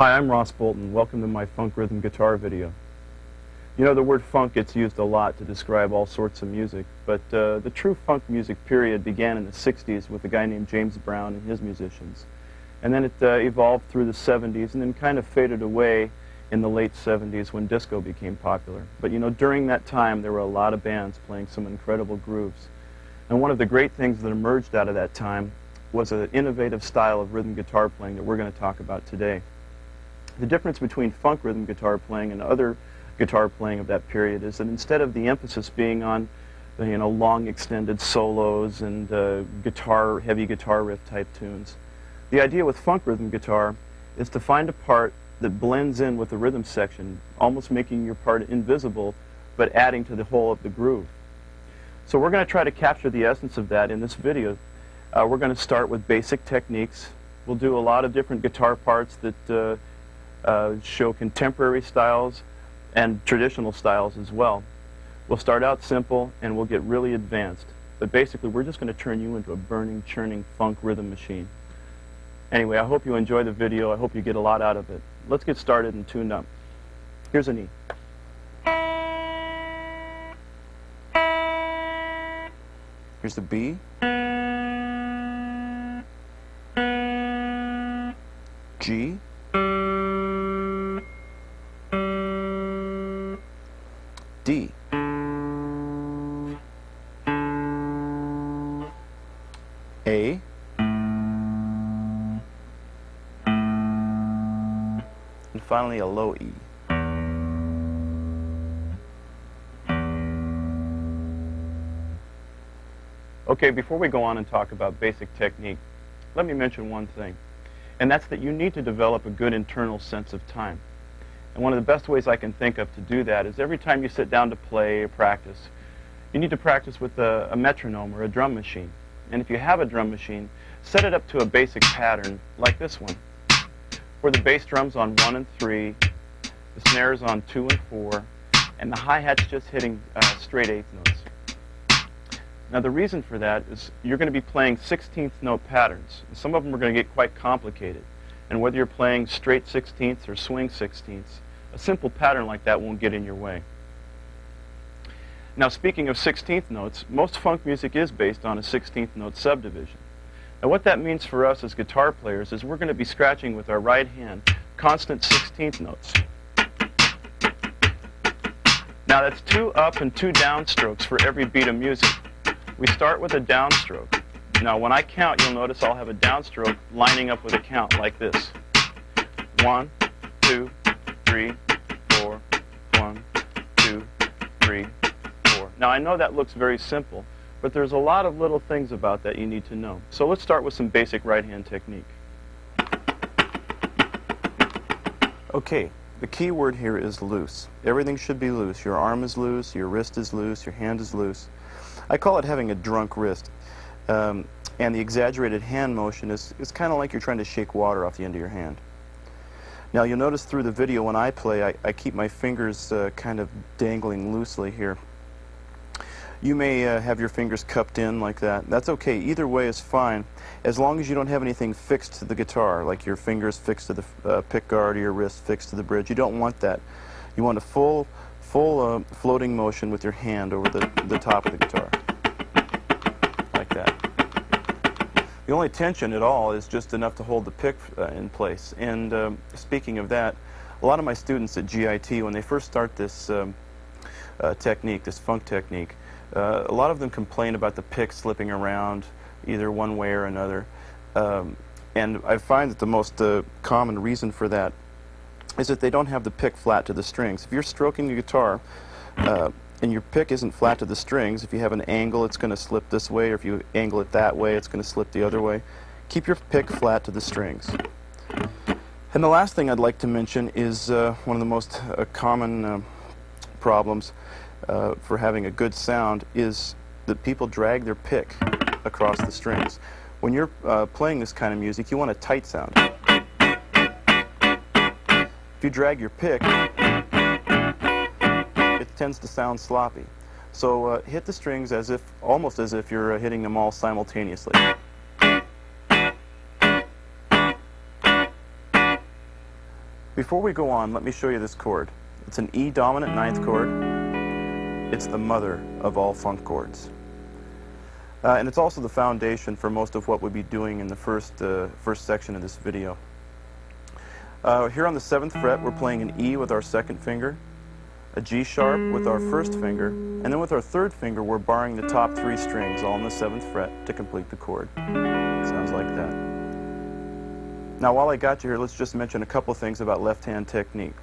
Hi, I'm Ross Bolton. Welcome to my funk rhythm guitar video. You know, the word funk gets used a lot to describe all sorts of music, but the true funk music period began in the 60s with a guy named James Brown and his musicians. And then it evolved through the 70s and then kind of faded away in the late 70s when disco became popular. But you know, during that time there were a lot of bands playing some incredible grooves. And one of the great things that emerged out of that time was an innovative style of rhythm guitar playing that we're going to talk about today. The difference between funk rhythm guitar playing and other guitar playing of that period is that instead of the emphasis being on, you know, long extended solos and heavy guitar riff type tunes, the idea with funk rhythm guitar is to find a part that blends in with the rhythm section, almost making your part invisible, but adding to the whole of the groove. So we're going to try to capture the essence of that in this video. We're going to start with basic techniques. We'll do a lot of different guitar parts that show contemporary styles and traditional styles as well. We'll start out simple and we'll get really advanced. But basically we're just going to turn you into a burning, churning funk rhythm machine. Anyway, I hope you enjoy the video. I hope you get a lot out of it. Let's get started and tuned up. Here's an E. Here's the B. G. D. A. And finally a low E. Okay, before we go on and talk about basic technique, let me mention one thing, and that's that you need to develop a good internal sense of time. And one of the best ways I can think of to do that is every time you sit down to play or practice, you need to practice with a metronome or a drum machine. And if you have a drum machine, set it up to a basic pattern like this one, where the bass drum's on 1 and 3, the snare's on 2 and 4, and the hi-hat's just hitting straight 8th notes. Now the reason for that is you're going to be playing 16th note patterns. And some of them are going to get quite complicated. And whether you're playing straight 16ths or swing 16ths, a simple pattern like that won't get in your way. Now speaking of 16th notes, most funk music is based on a 16th note subdivision. Now what that means for us as guitar players is we're going to be scratching with our right hand constant 16th notes. Now that's 2 up and 2 down strokes for every beat of music. We start with a downstroke. Now when I count, you'll notice I'll have a downstroke lining up with a count like this. 1, 2, 3, 4, 1, 2, 3, 4. Now I know that looks very simple, but there's a lot of little things about that you need to know. So let's start with some basic right hand technique. Okay, the key word here is loose. Everything should be loose. Your arm is loose, your wrist is loose, your hand is loose. I call it having a drunk wrist. And the exaggerated hand motion is kind of like you're trying to shake water off the end of your hand. Now you'll notice through the video when I play, I keep my fingers kind of dangling loosely here. You may have your fingers cupped in like that. That's okay. Either way is fine, as long as you don't have anything fixed to the guitar, like your fingers fixed to the pick guard or your wrist fixed to the bridge. You don't want that. You want a full floating motion with your hand over the top of the guitar. Like that. The only tension at all is just enough to hold the pick in place. And speaking of that, a lot of my students at GIT, when they first start this technique, this funk technique, a lot of them complain about the pick slipping around either one way or another. And I find that the most common reason for that is that they don't have the pick flat to the strings. If you're stroking the guitar and your pick isn't flat to the strings, if you have an angle, it's going to slip this way, or if you angle it that way, it's going to slip the other way. Keep your pick flat to the strings. And the last thing I'd like to mention is one of the most common problems for having a good sound is that people drag their pick across the strings. When you're playing this kind of music, you want a tight sound. If you drag your pick, it tends to sound sloppy. So hit the strings as if, almost as if you're hitting them all simultaneously. Before we go on, let me show you this chord. It's an E dominant ninth chord. It's the mother of all funk chords. And it's also the foundation for most of what we'll be doing in the first section of this video. Here on the 7th fret, we're playing an E with our second finger, a G sharp with our first finger, and then with our third finger we're barring the top 3 strings, all on the 7th fret, to complete the chord. Sounds like that. Now while I got you here, let's just mention a couple things about left-hand technique.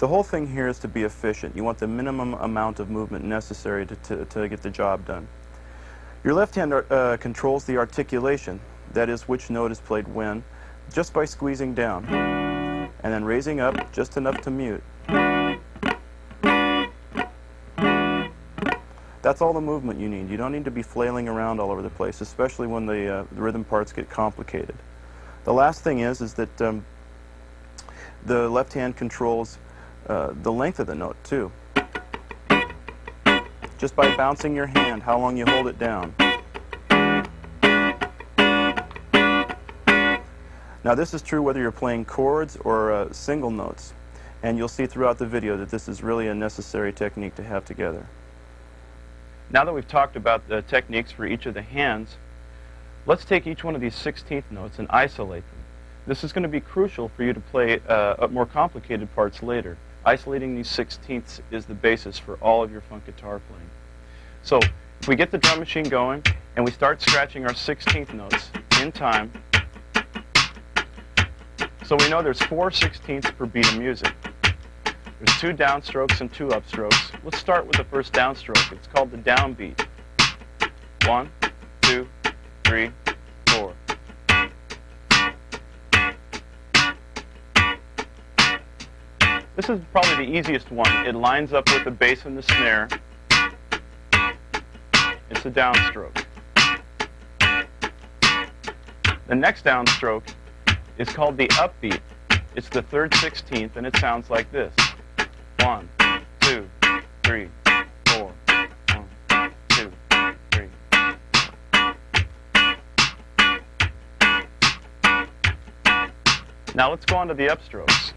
The whole thing here is to be efficient. You want the minimum amount of movement necessary to get the job done. Your left hand controls the articulation, that is, which note is played when, just by squeezing down, and then raising up just enough to mute. That's all the movement you need. You don't need to be flailing around all over the place, especially when the rhythm parts get complicated. The last thing is that the left hand controls the length of the note, too. Just by bouncing your hand, how long you hold it down. Now this is true whether you're playing chords or single notes, and you'll see throughout the video that this is really a necessary technique to have together. Now that we've talked about the techniques for each of the hands, let's take each one of these 16th notes and isolate them. This is going to be crucial for you to play more complicated parts later. Isolating these 16ths is the basis for all of your funk guitar playing. So, if we get the drum machine going and we start scratching our 16th notes in time, so we know there's 4 16ths per beat of music. There's 2 downstrokes and 2 upstrokes. Let's start with the first downstroke. It's called the downbeat. 1, 2, 3, 4. This is probably the easiest one. It lines up with the bass and the snare. It's a downstroke. The next downstroke is called the upbeat. It's the 3rd 16th, and it sounds like this. 1, 2, 3, 4. 1, 2, 3. Now let's go on to the upstrokes.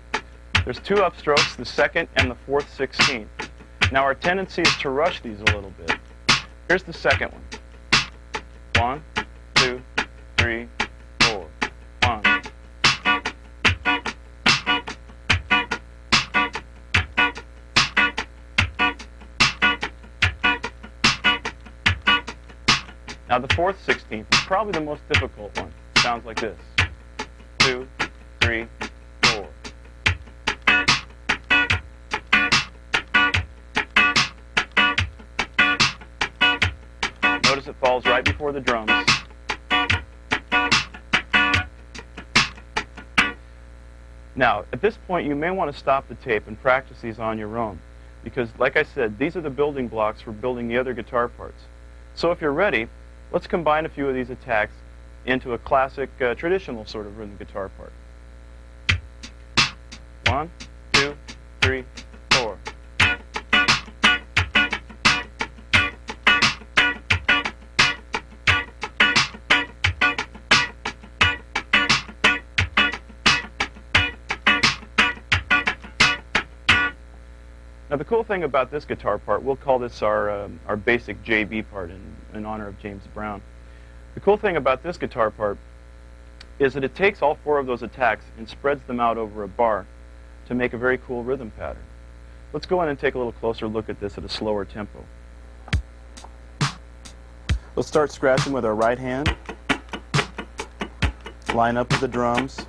There's 2 upstrokes, the 2nd and the 4th 16th. Now our tendency is to rush these a little bit. Here's the 2nd one. 1, 2, 3, 4. 1. Now the 4th 16th is probably the most difficult one. It sounds like this. 2, 3, 4. Notice it falls right before the drums. Now, at this point, you may want to stop the tape and practice these on your own, because, like I said, these are the building blocks for building the other guitar parts. So if you're ready, let's combine a few of these attacks into a classic, traditional sort of rhythm guitar part. 1, 2, 3, 4. Now the cool thing about this guitar part, we'll call this our basic JB part in honor of James Brown. The cool thing about this guitar part is that it takes all 4 of those attacks and spreads them out over a bar to make a very cool rhythm pattern. Let's go in and take a little closer look at this at a slower tempo. We'll start scratching with our right hand, line up with the drums.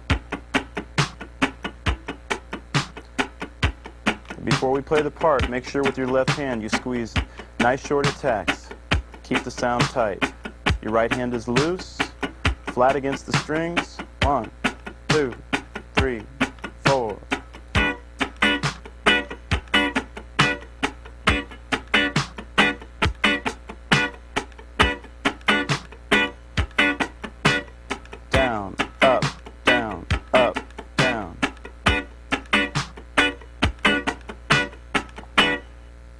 Before we play the part, make sure with your left hand you squeeze nice short attacks. Keep the sound tight. Your right hand is loose, flat against the strings. 1, 2, 3, 4. Down, up, down, up, down.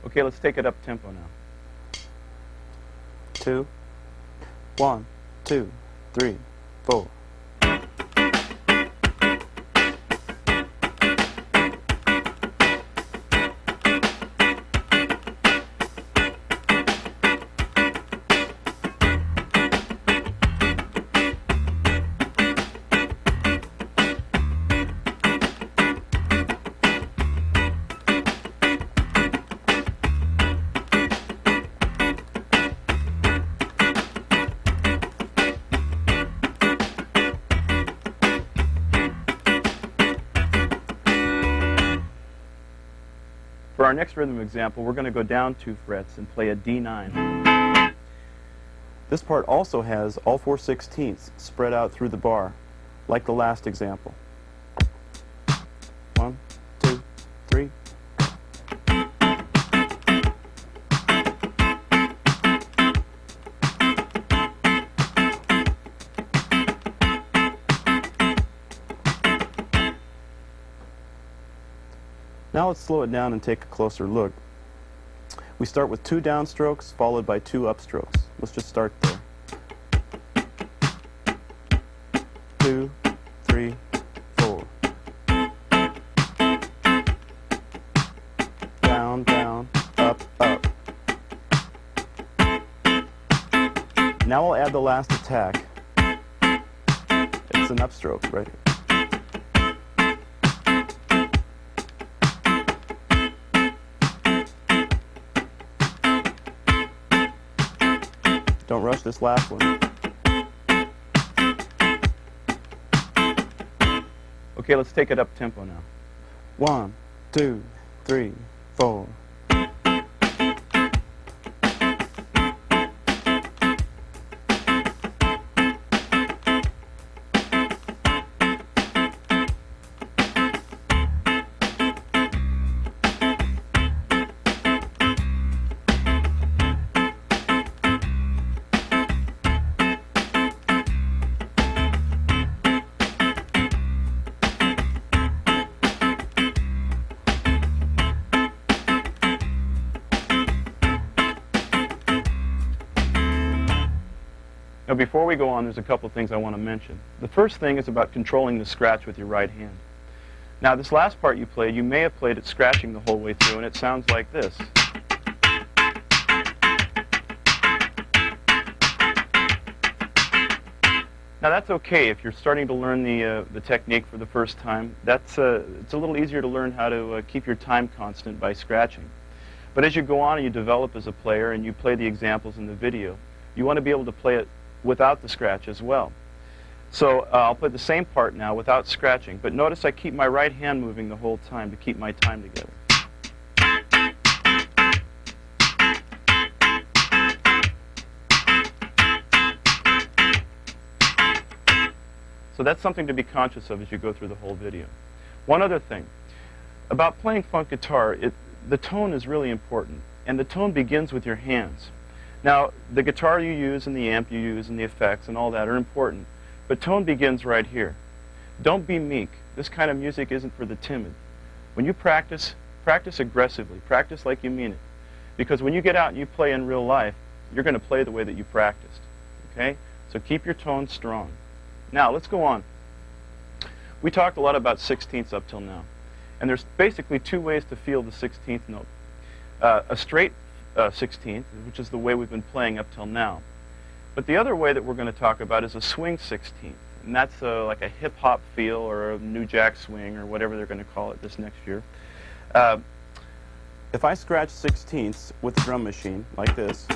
Okay, let's take it up tempo now. 2, 1, 2, 3, 4. our next rhythm example, we're going to go down 2 frets and play a D9. This part also has all 4/16ths spread out through the bar, like the last example. 1, 2, 3. Now let's slow it down and take a closer look. We start with 2 downstrokes followed by 2 upstrokes. Let's just start there. 2, 3, 4. Down, down, up, up. Now we'll add the last attack. It's an upstroke right here. Don't rush this last one. Okay, let's take it up tempo now. 1, 2, 3, 4. Now before we go on, there's a couple things I want to mention. The first thing is about controlling the scratch with your right hand. Now this last part you played, you may have played it scratching the whole way through, and it sounds like this. Now that's okay if you're starting to learn the technique for the first time. It's a little easier to learn how to keep your time constant by scratching. But as you go on and you develop as a player and you play the examples in the video, you want to be able to play it without the scratch as well. So I'll play the same part now without scratching, but notice I keep my right hand moving the whole time to keep my time together. So that's something to be conscious of as you go through the whole video. One other thing, about playing funk guitar, the tone is really important, and the tone begins with your hands. Now, the guitar you use and the amp you use and the effects and all that are important, but tone begins right here. Don't be meek. This kind of music isn't for the timid. When you practice, practice aggressively. Practice like you mean it. Because when you get out and you play in real life, you're going to play the way that you practiced. Okay? So keep your tone strong. Now, let's go on. We talked a lot about 16ths up till now. And there's basically 2 ways to feel the 16th note. A straight 16th, which is the way we've been playing up till now. But the other way that we're going to talk about is a swing 16th, and that's like a hip-hop feel or a new jack swing or whatever they're going to call it this next year. If I scratch 16ths with a drum machine like this,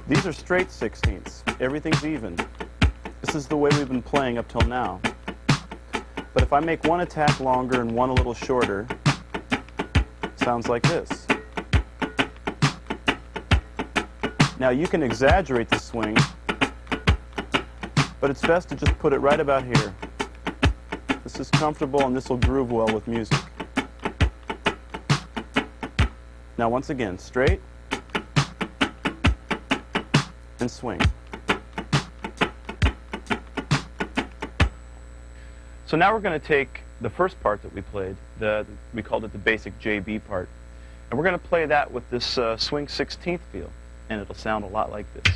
these are straight 16ths. Everything's even. This is the way we've been playing up till now. But if I make one attack longer and one a little shorter, it sounds like this. Now you can exaggerate the swing, but it's best to just put it right about here. This is comfortable and this will groove well with music. Now once again, straight and swing. So now we're going to take the first part that we played, we called it the basic JB part, and we're going to play that with this swing 16th feel. And it'll sound a lot like this.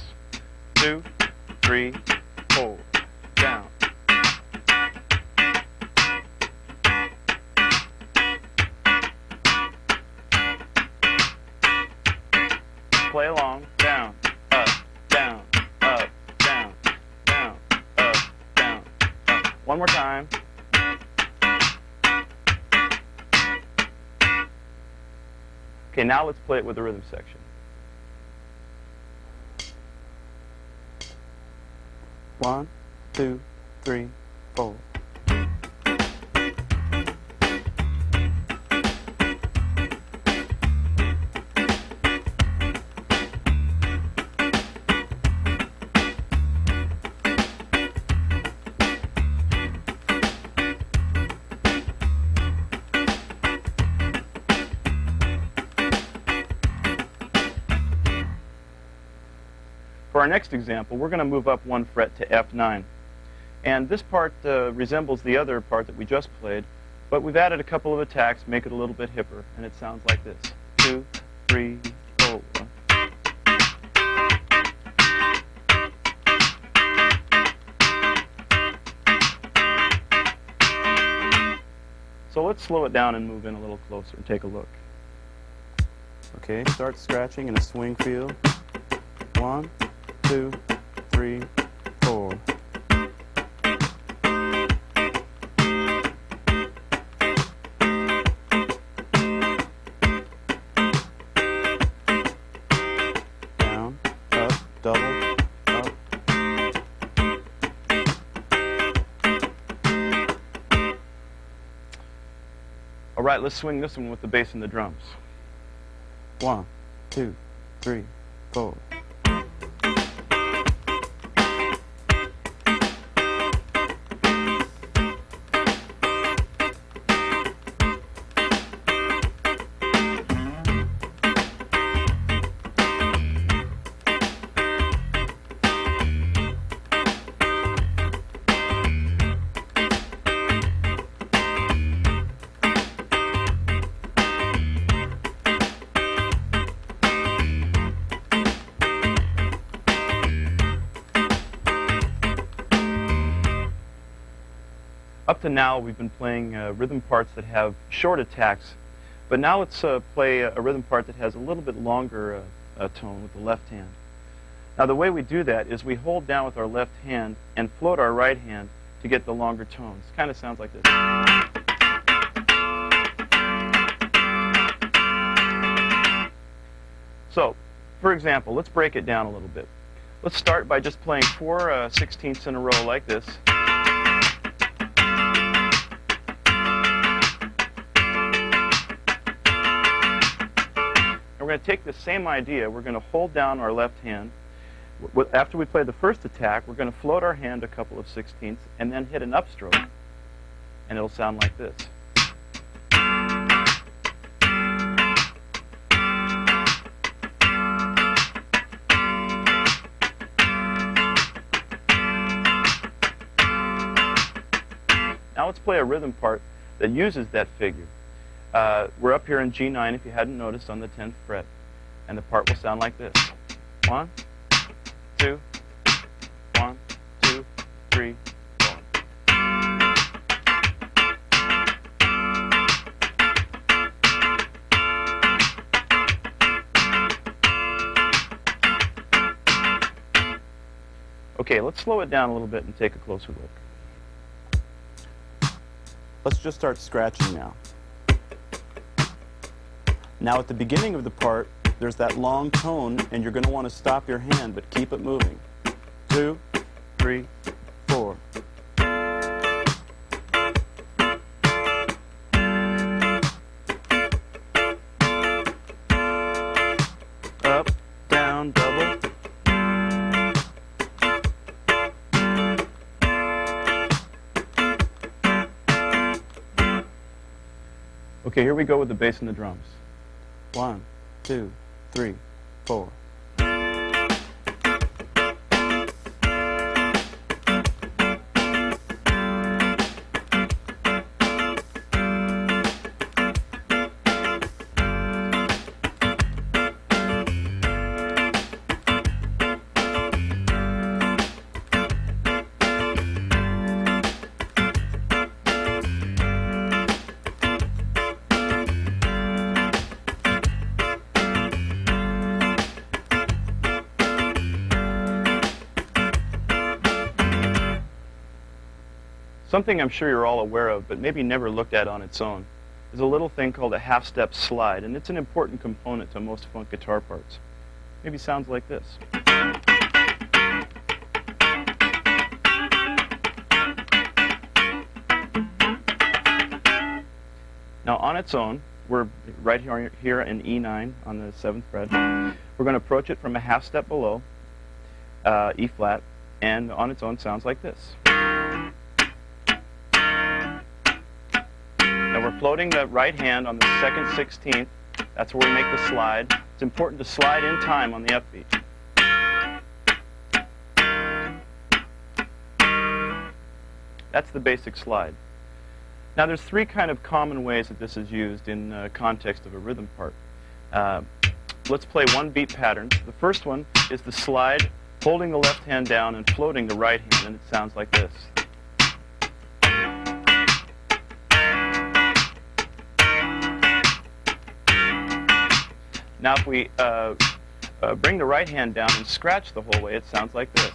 2, 3, 4, down. Play along, down, up, down, up, down, down, up, down, up. One more time. Okay, now let's play it with the rhythm section. 1, 2, 3, 4. our next example, we're going to move up 1 fret to F9. And this part resembles the other part that we just played, but we've added a couple of attacks, make it a little bit hipper, and it sounds like this. 2, 3, 4. So let's slow it down and move in a little closer and take a look. Okay, start scratching in a swing feel. 1, 2, 3, 4. Down, up, double, up. All right, let's swing this one with the bass and the drums. 1, 2, 3, 4. Up to now, we've been playing rhythm parts that have short attacks, but now let's play a rhythm part that has a little bit longer tone with the left hand. Now, the way we do that is we hold down with our left hand and float our right hand to get the longer tones. It kind of sounds like this. So, for example, let's break it down a little bit. Let's start by just playing 4 16ths in a row like this. We're going to take the same idea. We're going to hold down our left hand. After we play the first attack, we're going to float our hand a couple of 16ths and then hit an upstroke. And it'll sound like this. Now let's play a rhythm part that uses that figure. We're up here in G9, if you hadn't noticed, on the 10th fret. And the part will sound like this. 1, 2, 1, 2, 3, 4. Okay, let's slow it down a little bit and take a closer look. Let's just start scratching now. Now at the beginning of the part, there's that long tone, and you're going to want to stop your hand, but keep it moving. 2, 3, 4. Up, down, double. Okay, here we go with the bass and the drums. 1, 2, 3, 4. Something I'm sure you're all aware of, but maybe never looked at on its own, is a little thing called a half-step slide, and it's an important component to most funk guitar parts. Maybe sounds like this. Now on its own, we're right here in E9 on the 7th fret. We're going to approach it from a half step below, E flat, and on its own sounds like this. Now we're floating the right hand on the 2nd 16th. That's where we make the slide. It's important to slide in time on the upbeat. That's the basic slide. Now there's three kind of common ways that this is used in context of a rhythm part. Let's play one beat pattern. The first one is the slide, holding the left hand down and floating the right hand, and it sounds like this. Now if we bring the right hand down and scratch the whole way, it sounds like this.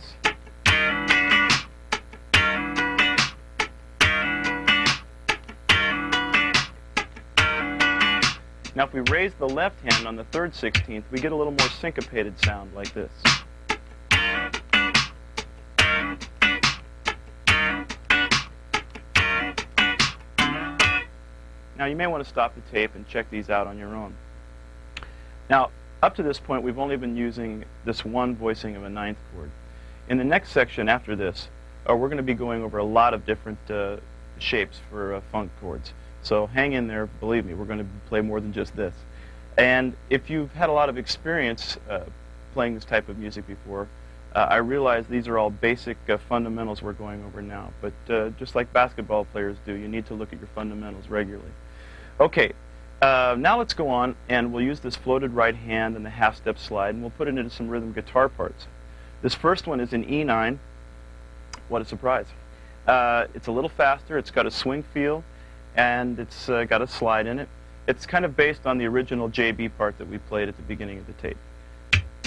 Now if we raise the left hand on the third 16th, we get a little more syncopated sound like this. Now you may want to stop the tape and check these out on your own. Now, up to this point, we've only been using this one voicing of a ninth chord. In the next section after this, we're going to be going over a lot of different shapes for funk chords. So hang in there, believe me, we're going to play more than just this. And if you've had a lot of experience playing this type of music before, I realize these are all basic fundamentals we're going over now. But just like basketball players do, you need to look at your fundamentals regularly. Okay, now let's go on and we'll use this floated right hand and the half-step slide, and we'll put it into some rhythm guitar parts. This first one is in E9. What a surprise. It's a little faster, it's got a swing feel, and it's got a slide in it. It's kind of based on the original JB part that we played at the beginning of the tape.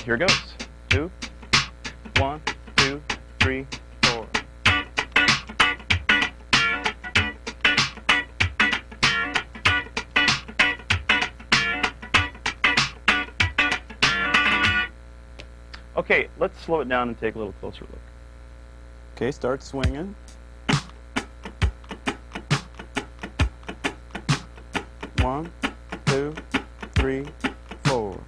Here goes. 2, 1, 2, 3, 4. Okay, let's slow it down and take a little closer look. Okay, start swinging. 1, 2, 3, 4.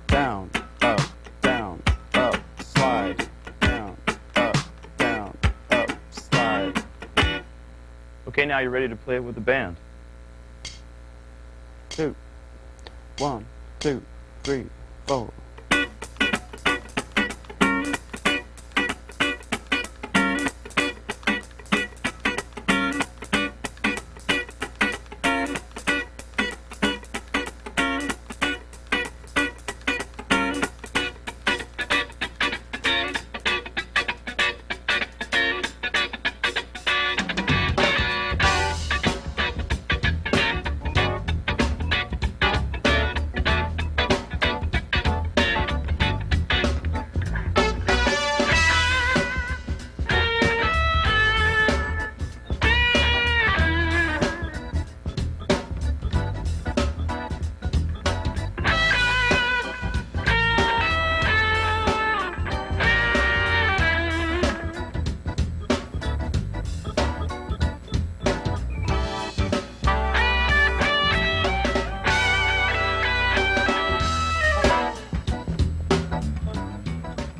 Down, up, slide. Down, up, slide. Okay, now you're ready to play it with the band. 2, 1, 2, 3, 4.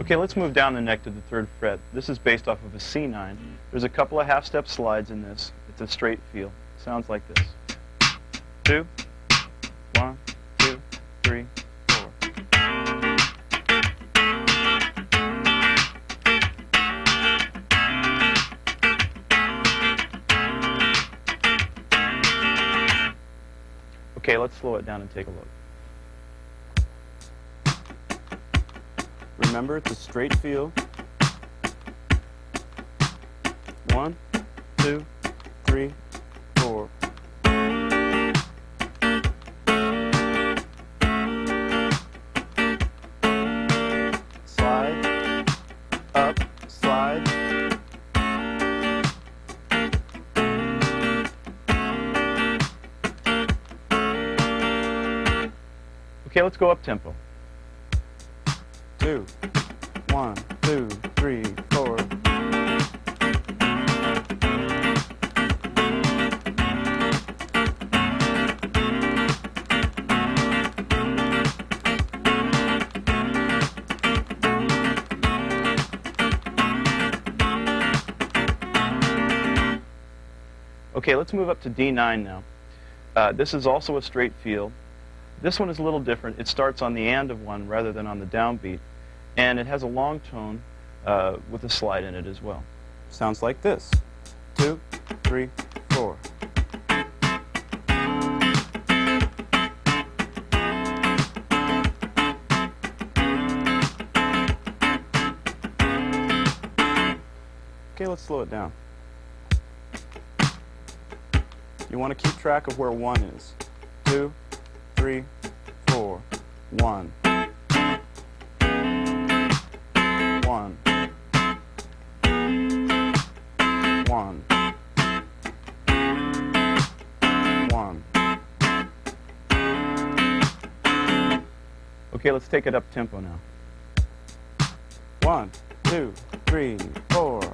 Okay, let's move down the neck to the 3rd fret. This is based off of a C9. There's a couple of half-step slides in this. It's a straight feel. Sounds like this. 2, 1, 2, 3, 4. Okay, let's slow it down and take a look. Remember, it's a straight feel. 1, 2, 3, 4. Slide, up, slide. Okay, let's go up tempo. 2, 1, 2, 3, 4. Okay, let's move up to D9 now. This is also a straight feel. This one is a little different. It starts on the and of one rather than on the downbeat. And it has a long tone with a slide in it as well. Sounds like this. 2, 3, 4. Okay, let's slow it down. You want to keep track of where 1 is. 2, 3, 4, 1. 1. 1. 1. Okay, let's take it up tempo now. 1, 2, 3, 4.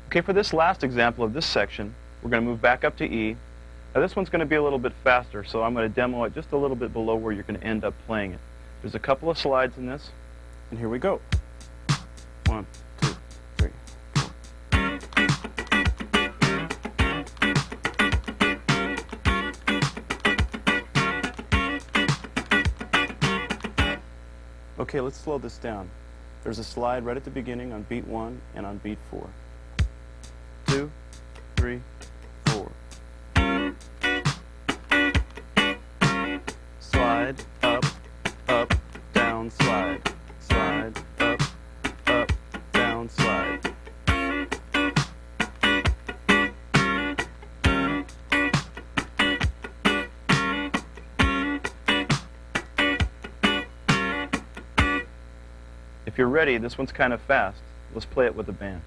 Okay, for this last example of this section, we're going to move back up to E. Now this one's going to be a little bit faster, so I'm going to demo it just a little bit below where you're going to end up playing it. There's a couple of slides in this, and here we go. 1, 2, 3, 4. Okay, let's slow this down. There's a slide right at the beginning on beat 1 and on beat 4. 2, 3, 4. Slide, up, up, down, slide. Slide, up, down, slide. If you're ready, this one's kind of fast. Let's play it with the band.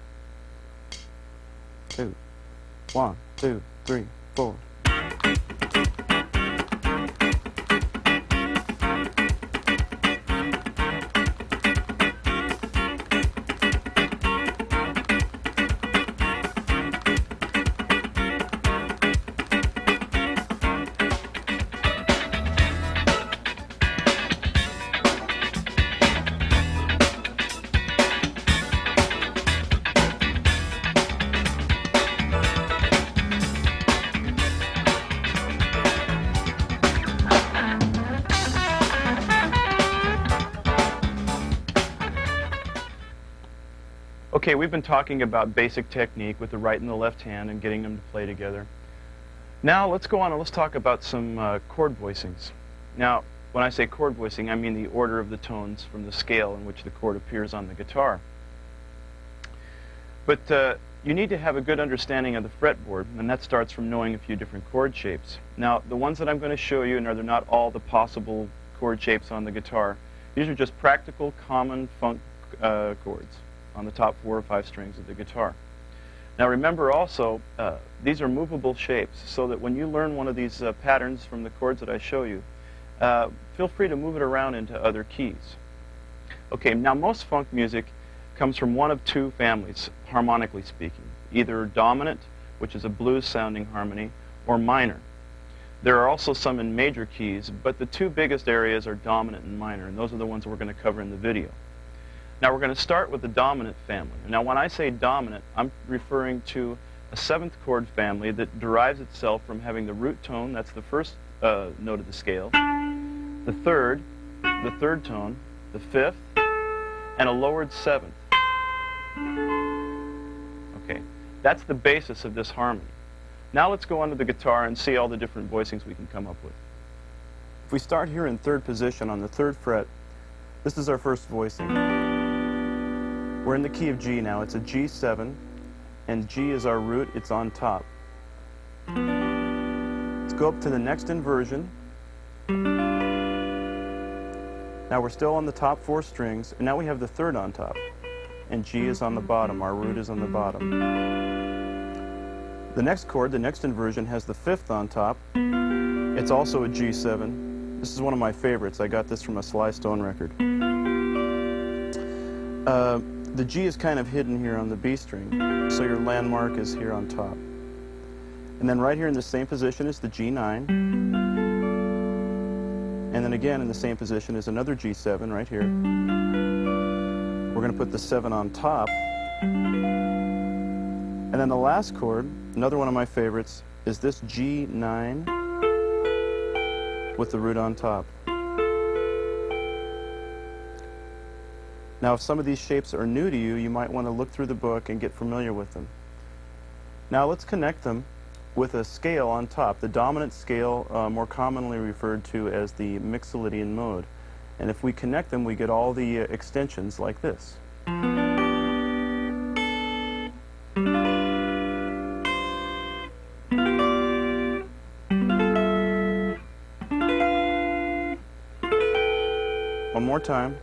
2, 1, 2, 3, 4. Okay, we've been talking about basic technique with the right and the left hand and getting them to play together. Now let's go on and let's talk about some chord voicings. Now, when I say chord voicing, I mean the order of the tones from the scale in which the chord appears on the guitar. But you need to have a good understanding of the fretboard, and that starts from knowing a few different chord shapes. Now, the ones that I'm going to show you, and they're not all the possible chord shapes on the guitar, these are just practical, common funk chords on the top 4 or 5 strings of the guitar. Now remember also, these are movable shapes, so that when you learn one of these patterns from the chords that I show you, feel free to move it around into other keys. Okay, now most funk music comes from one of 2 families, harmonically speaking. Either dominant, which is a blues-sounding harmony, or minor. There are also some in major keys, but the 2 biggest areas are dominant and minor, and those are the ones we're going to cover in the video. Now we're going to start with the dominant family. Now when I say dominant, I'm referring to a 7th chord family that derives itself from having the root tone, that's the first note of the scale, the 3rd tone, the 5th, and a lowered 7th. Okay, that's the basis of this harmony. Now let's go onto the guitar and see all the different voicings we can come up with. If we start here in 3rd position on the 3rd fret, this is our first voicing. We're in the key of G now. It's a G7, and G is our root. It's on top. Let's go up to the next inversion. Now we're still on the top 4 strings, and now we have the 3rd on top, and G is on the bottom. Our root is on the bottom. The next chord, the next inversion, has the 5th on top. It's also a G7. This is one of my favorites. I got this from a Sly Stone record. The G is kind of hidden here on the B string, so your landmark is here on top. And then right here in the same position is the G9. And then again in the same position is another G7 right here. We're going to put the 7 on top. And then the last chord, another one of my favorites, is this G9 with the root on top. Now if some of these shapes are new to you, you might want to look through the book and get familiar with them. Now let's connect them with a scale on top, the dominant scale, more commonly referred to as the Mixolydian mode. And if we connect them, we get all the extensions like this. One more time.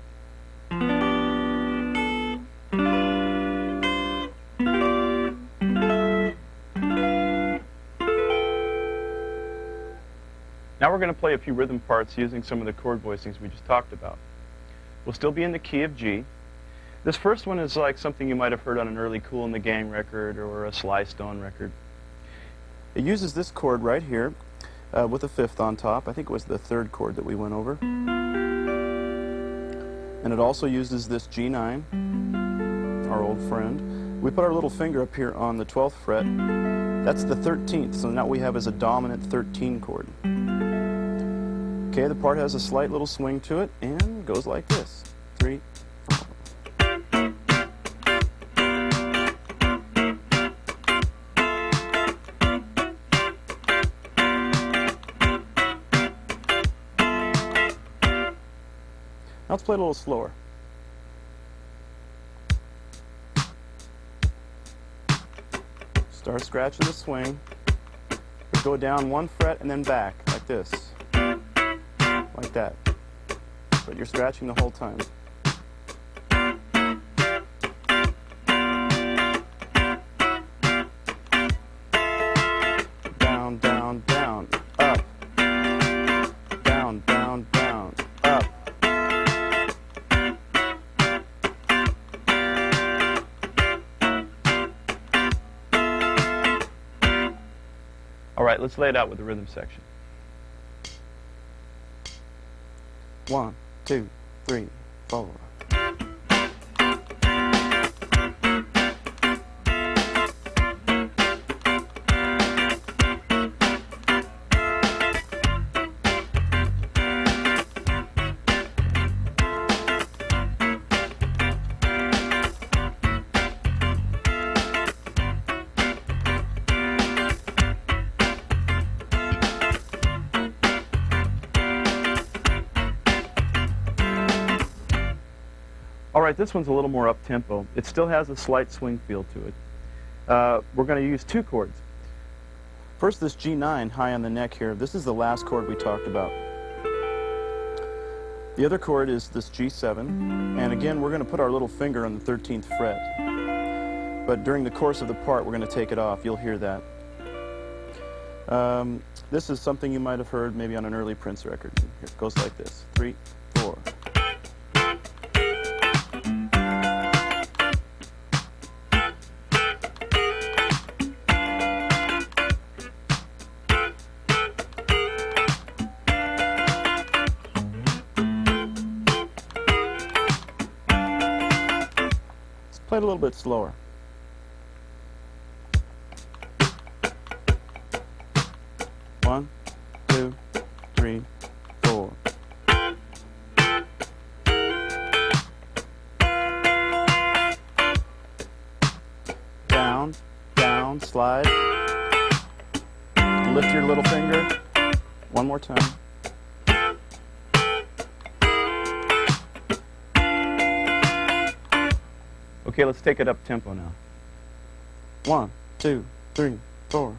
Now we're going to play a few rhythm parts using some of the chord voicings we just talked about. We'll still be in the key of G. This first one is like something you might have heard on an early Kool and the Gang record or a Sly Stone record. It uses this chord right here with a 5th on top. I think it was the 3rd chord that we went over. And it also uses this G9, our old friend. We put our little finger up here on the 12th fret. That's the 13th, so now we have as a dominant 13 chord. Okay, the part has a slight little swing to it and goes like this. 3, 4. Now let's play it a little slower. Start scratching the swing. Go down 1 fret and then back like this. Like that. But you're scratching the whole time. Down, down, down, up. Down, down, down, up. All right, let's lay it out with the rhythm section. 1, 2, 3, 4. All right, this one's a little more up-tempo. It still has a slight swing feel to it. We're going to use 2 chords. First, this G9 high on the neck here. This is the last chord we talked about. The other chord is this G7. And again, we're going to put our little finger on the 13th fret. But during the course of the part, we're going to take it off. You'll hear that. This is something you might have heard maybe on an early Prince record. Here, it goes like this. 3, 4. Play it a little bit slower. One, 2, 3, 4. Down, down, slide. Lift your little finger. One more time. Okay, let's take it up tempo now. 1, 2, 3, 4.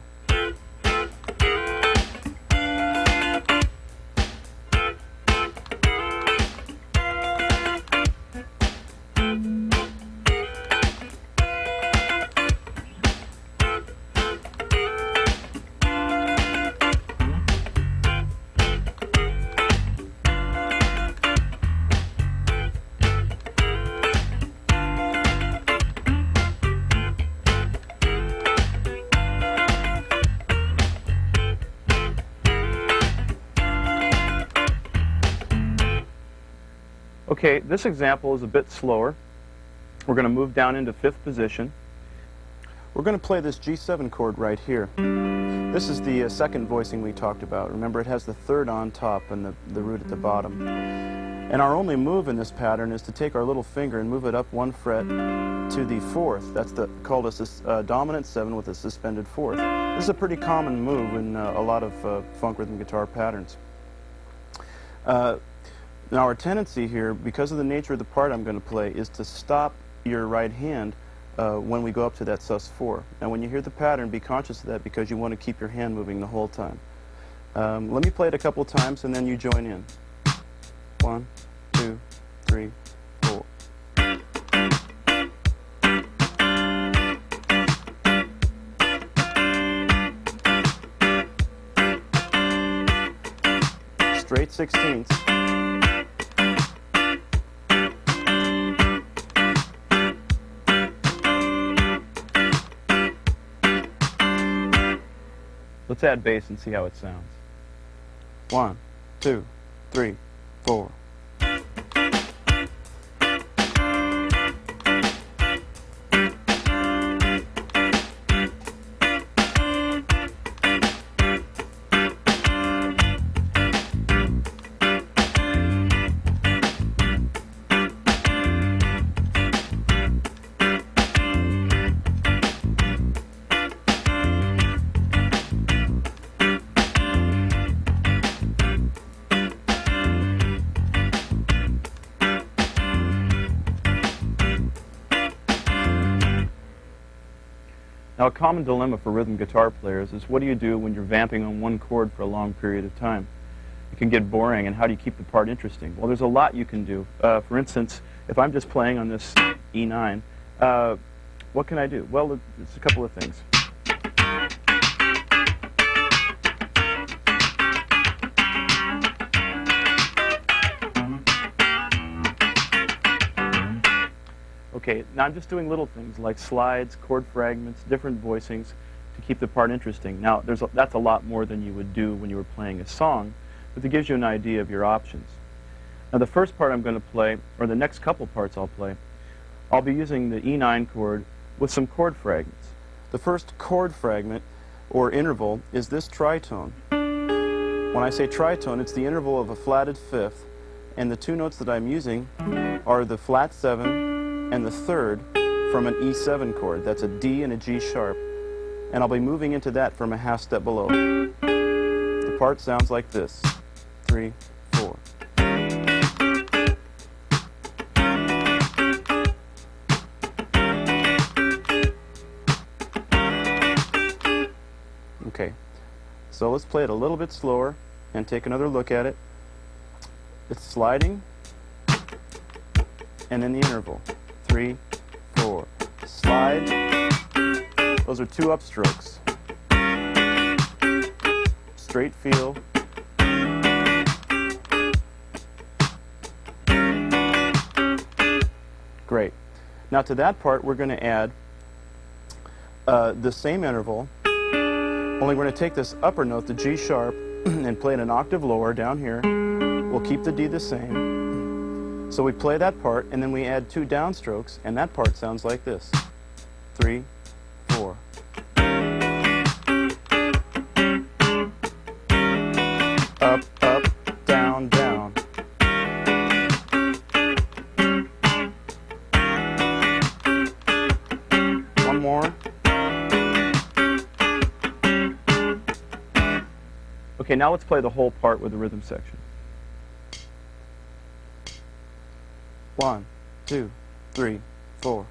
Okay, this example is a bit slower. We're going to move down into 5th position. We're going to play this G7 chord right here. This is the second voicing we talked about. Remember, it has the 3rd on top and the root at the bottom. And our only move in this pattern is to take our little finger and move it up 1 fret to the 4th. That's called a dominant 7 with a suspended 4th. This is a pretty common move in a lot of funk rhythm guitar patterns. Now our tendency here, because of the nature of the part I'm going to play, is to stop your right hand when we go up to that sus4. Now when you hear the pattern, be conscious of that because you want to keep your hand moving the whole time. Let me play it a couple times and then you join in. 1, 2, 3, 4. Straight 16ths. Let's add bass and see how it sounds. 1, 2, 3, 4. Now, a common dilemma for rhythm guitar players is what do you do when you're vamping on one chord for a long period of time? It can get boring, and how do you keep the part interesting? Well, there's a lot you can do. For instance, if I'm just playing on this E9, what can I do? Well, it's a couple of things. Okay, now I'm just doing little things like slides, chord fragments, different voicings to keep the part interesting. Now, that's a lot more than you would do when you were playing a song, but it gives you an idea of your options. Now, the first part I'm going to play, or the next couple parts I'll play, I'll be using the E9 chord with some chord fragments. The first chord fragment, or interval, is this tritone. When I say tritone, it's the interval of a flatted 5th, and the 2 notes that I'm using are the flat 7 and the 3rd from an E7 chord. That's a D and a G sharp. And I'll be moving into that from a half step below. The part sounds like this. 3, 4. Okay, so let's play it a little bit slower and take another look at it. It's sliding and then the interval. 3, 4. Slide. Those are 2 upstrokes. Straight feel. Great. Now to that part we're going to add the same interval, only we're going to take this upper note, the G sharp, and play it an octave lower down here. We'll keep the D the same. So we play that part, and then we add 2 downstrokes, and that part sounds like this. 3, 4. Up, up, down, down. One more. Okay, now let's play the whole part with the rhythm section. 1, 2, 3, 4.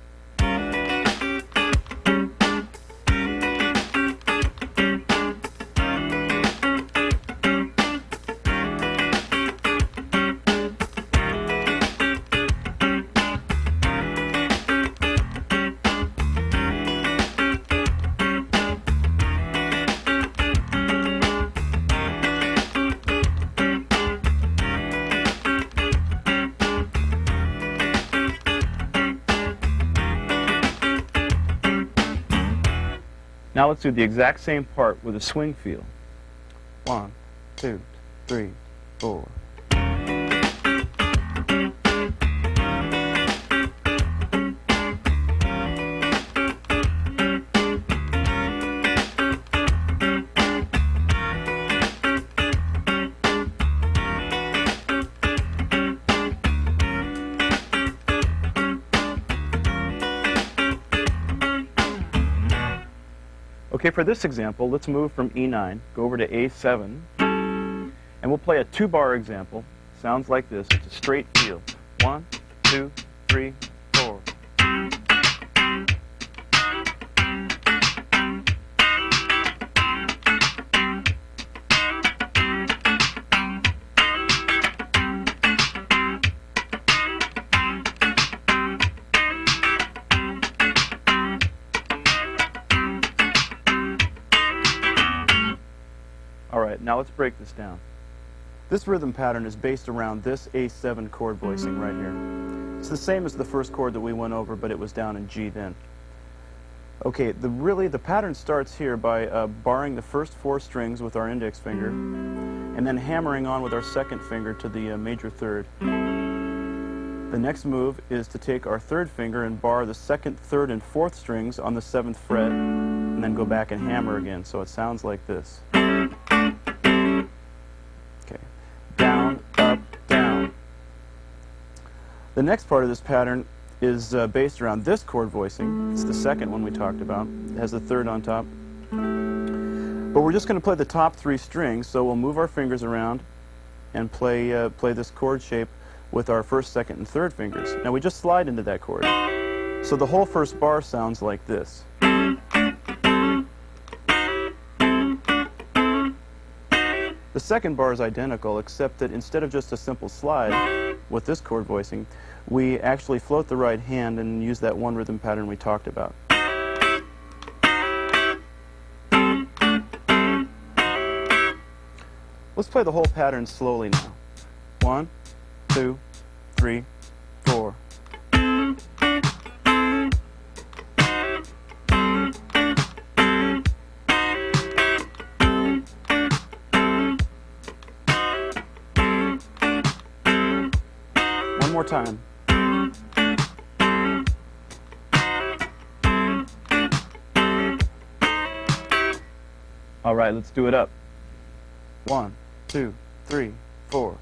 Now let's do the exact same part with a swing feel. 1, 2, 3, 4. Okay, for this example, let's move from E9, go over to A7, and we'll play a 2-bar example. Sounds like this. It's a straight feel. 1, 2, 3, 4. All right, now let's break this down. This rhythm pattern is based around this A7 chord voicing right here. It's the same as the first chord that we went over, but it was down in G then. Okay, the pattern starts here by barring the first 4 strings with our index finger, and then hammering on with our second finger to the major third. The next move is to take our third finger and bar the second, third, and fourth strings on the 7th fret, and then go back and hammer again, so it sounds like this. Okay, down, up, down. The next part of this pattern is based around this chord voicing. It's the second one we talked about. It has the third on top. But we're just going to play the top 3 strings, so we'll move our fingers around and play this chord shape with our first, second, and third fingers. Now we just slide into that chord. So the whole first bar sounds like this. The second bar is identical, except that instead of just a simple slide with this chord voicing, we actually float the right hand and use that one rhythm pattern we talked about. Let's play the whole pattern slowly now. 1, 2, 3, 4. One more time. All right, let's do it up. 1, 2, 3, 4.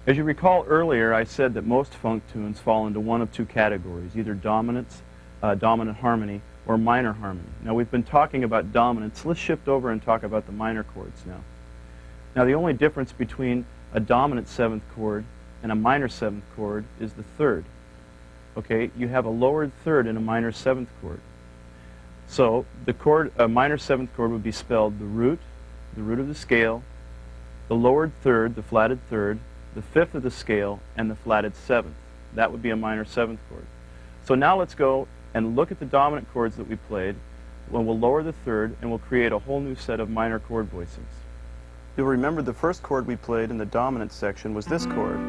As you recall earlier, I said that most funk tunes fall into one of 2 categories, either dominant harmony or minor harmony. Now we've been talking about dominance. Let's shift over and talk about the minor chords now. Now the only difference between a dominant 7th chord and a minor 7th chord is the third. Okay, you have a lowered third in a minor 7th chord. So the chord, a minor 7th chord would be spelled the root of the scale, the lowered third, the flatted third, the 5th of the scale, and the flatted 7th. That would be a minor 7th chord. So now let's go and look at the dominant chords that we played, when we'll lower the third, and we'll create a whole new set of minor chord voicings. You'll remember the first chord we played in the dominant section was this chord.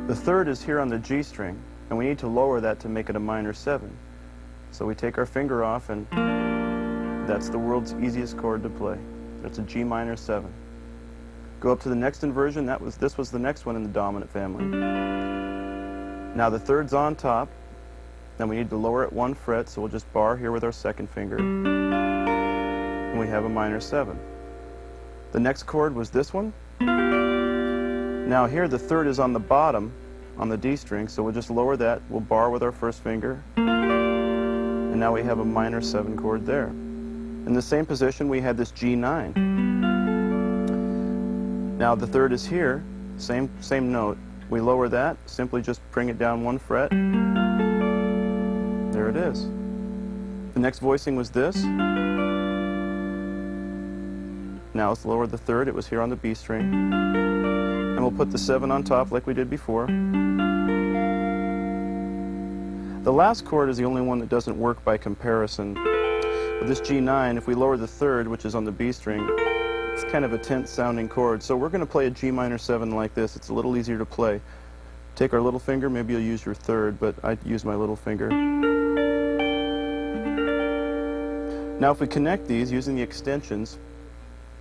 The third is here on the G string, and we need to lower that to make it a minor 7. So we take our finger off, and that's the world's easiest chord to play. That's a G minor 7. Go up to the next inversion. This was the next one in the dominant family. Now the third's on top. Then we need to lower it 1 fret, so we'll just bar here with our second finger. And we have a minor 7. The next chord was this one. Now here the third is on the bottom, on the D string, so we'll just lower that. We'll bar with our first finger. And now we have a minor 7 chord there. In the same position, we had this G9. Now the third is here, same note. We lower that, simply just bring it down 1 fret. There it is. The next voicing was this. Now let's lower the third. It was here on the B string. And we'll put the 7 on top like we did before. The last chord is the only one that doesn't work by comparison. With this G9, if we lower the third, which is on the B string, it's kind of a tense sounding chord. So we're going to play a G minor 7 like this. It's a little easier to play. Take our little finger, maybe you'll use your third, but I use my little finger. Now if we connect these using the extensions,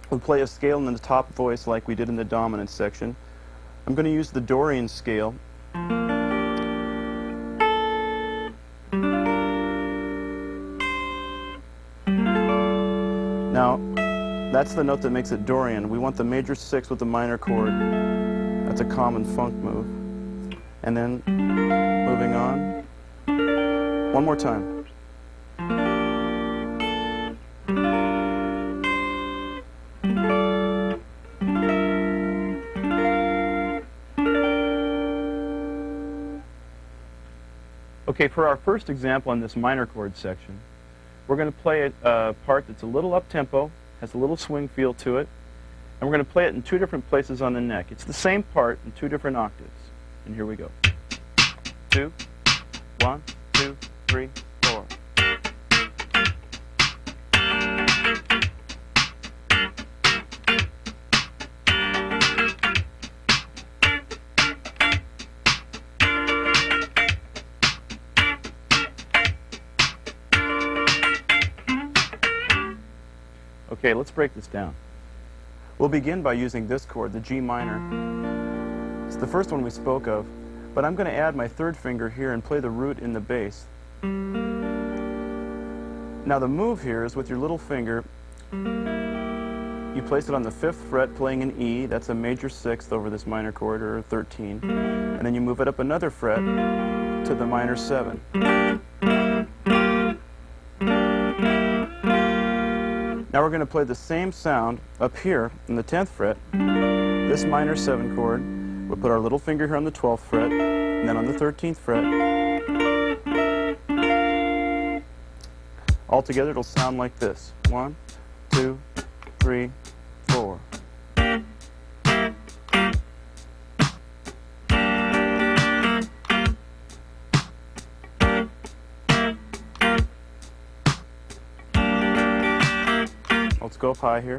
we'll play a scale in the top voice like we did in the dominant section. I'm going to use the Dorian scale. Now, that's the note that makes it Dorian. We want the major 6 with the minor chord. That's a common funk move. And then, moving on. One more time. Okay, for our first example in this minor chord section, we're going to play a part that's a little up-tempo, has a little swing feel to it, and we're going to play it in 2 different places on the neck. It's the same part in 2 different octaves. And here we go. 2, 1, 2, 3, 4. Okay, let's break this down. We'll begin by using this chord, the G minor. It's the first one we spoke of, but I'm going to add my 3rd finger here and play the root in the bass. Now the move here is with your little finger, you place it on the 5th fret playing an E, that's a major 6th over this minor chord, or 13, and then you move it up another fret to the minor 7. Now we're going to play the same sound up here in the 10th fret, this minor 7 chord. We'll put our little finger here on the 12th fret, and then on the 13th fret. Altogether it'll sound like this. 1, 2, 3, 4. Let's go up high here.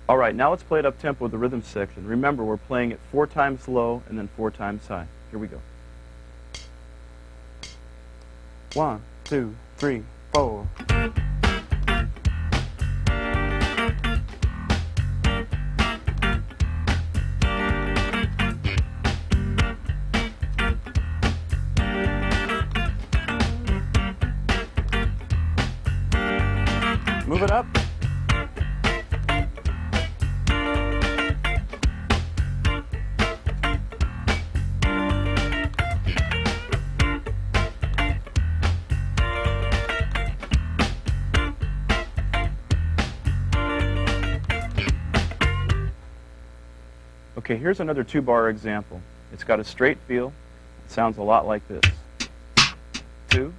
All right, now let's play it up tempo with the rhythm section. Remember, we're playing it 4 times low and then 4 times high. Here we go. 1, 2, 3, 4. Move it up. Okay, here's another 2-bar example. It's got a straight feel. It sounds a lot like this. 2,